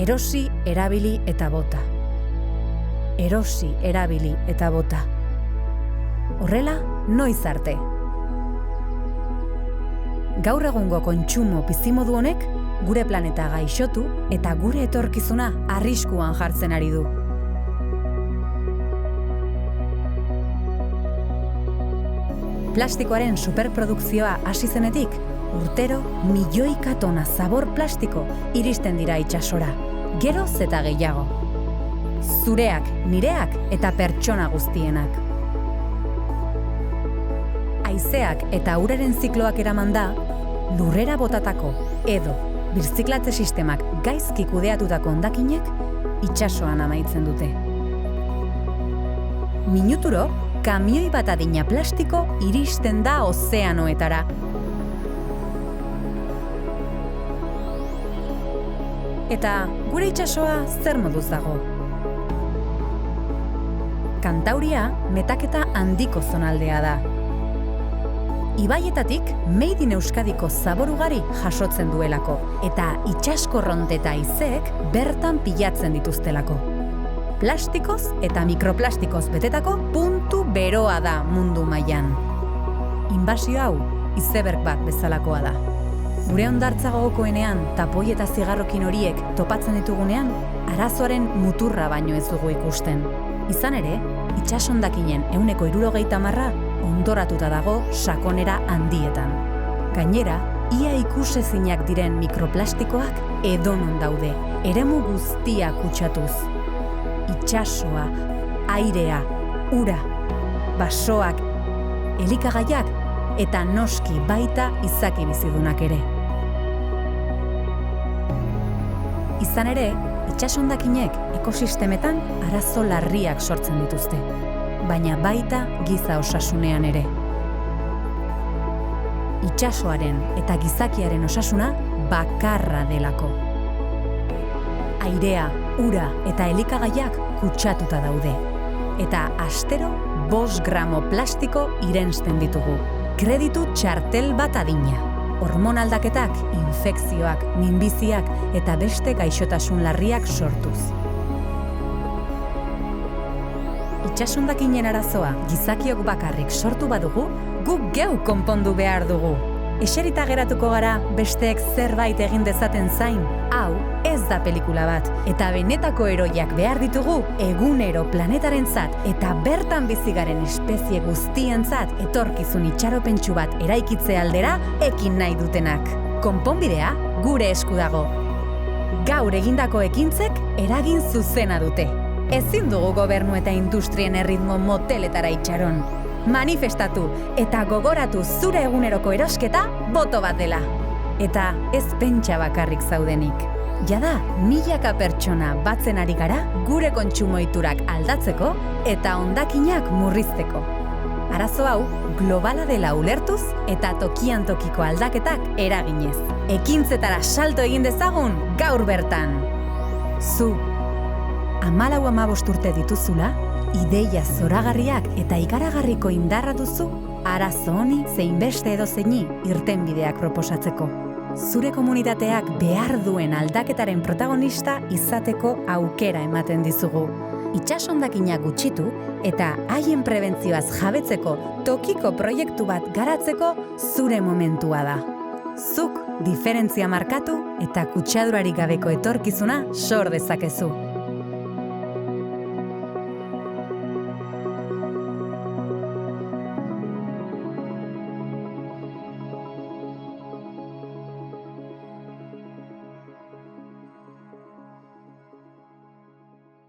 Erosi, erabili eta bota. Erosi, erabili eta bota. Horrela, noiz arte. Gaur egungo kontsumo bizimodu honek gure planeta gaixotu eta gure etorkizuna arriskuan jartzen ari du. Plastikoaren superprodukzioa hasi zenetik, urtero milioika tona zabor plastiko iristen dira itsasora, geroz eta gehiago. Zureak, nireak eta pertsona guztienak. Haizeak eta uraren zikloak eramanda, lurrera botatako edo birziklatze sistemak gaizki kudeatutako hondakinek itsasoan amaitzen dute. Minuturo, kamioi bat adina plastiko iristen da ozeanoetara. Eta gure itsasoa zer moduz dago? Kantauria metaketa handiko zonaldea da. Ibaietatik Made in Euskadiko zabor ugari jasotzen duelako eta itsaskorronte eta haizeek bertan pilatzen dituztelako. Plastikoz eta mikroplastikoz betetako puntu beroa da mundu mailan. Inbasio hau izeberg bat bezalakoa da. Gure hondartza gogokoenean tapoi eta zigarrokin horiek topatzen ditugunean, arazoaren muturra baino ez dugu ikusten. Izan ere, itsas hondakinen 70% ondoratuta dago sakonera handietan. Gainera, ia ikusezinak diren mikroplastikoak edonon daude, eremu guztia kutsatuz. Itsasoa, airea, ura, basoak, elikagaiak eta noski baita izaki bizidunak ere. Izan ere, itsas hondakinek ekosistemetan arazo larriak sortzen dituzte, baina baita giza osasunean ere. Itsasoaren eta gizakiaren osasuna bakarra delako. Airea, ura eta elikagaiak kutsatuta daude. Eta astero 5 gramo plastiko irensten ditugu. Kreditu txartel bat adina. Hormon aldaketak, infekzioak, minbiziak eta beste gaixotasun larriak sortuz. Itsas hondakinen arazoa gizakiok bakarrik sortu badugu, guk geu konpondu behar dugu. Eserita geratuko gara besteek zerbait egin dezaten zain, hau ez da pelikula bat, eta benetako heroiak behar ditugu egunero planetarentzat eta bertan bizi garen espezie guztientzat etorkizun itxaropentsu bat eraikitze aldera ekin nahi dutenak. Konponbidea gure esku dago. Gaur egindako ekintzek eragin zuzena dute. Ezin dugu gobernu eta industrien erritmo moteletara itxaron. Manifestatu eta gogoratu zure eguneroko erosketa boto bat dela. Eta ez pentsa bakarrik zaudenik. Jada, milaka pertsona batzen ari gara gure kontsumo ohiturak aldatzeko eta hondakinak murrizteko. Arazo hau globala dela ulertuz eta tokian tokiko aldaketak eraginez. Ekintzetara salto egin dezagun gaur bertan. Zu 14-15 urte dituzula, ideia zoragarriak eta ikaragarriko indarra duzu, arazo honi zein beste edozeini irtenbideak proposatzeko. Zure komunitateak behar duen aldaketaren protagonista izateko aukera ematen dizugu. Itsas hondakinak gutxitu eta haien prebentzioaz jabetzeko tokiko proiektu bat garatzeko zure momentua da. Zuk diferentzia markatu eta kutsadurarik gabeko etorkizuna sor dezakezu.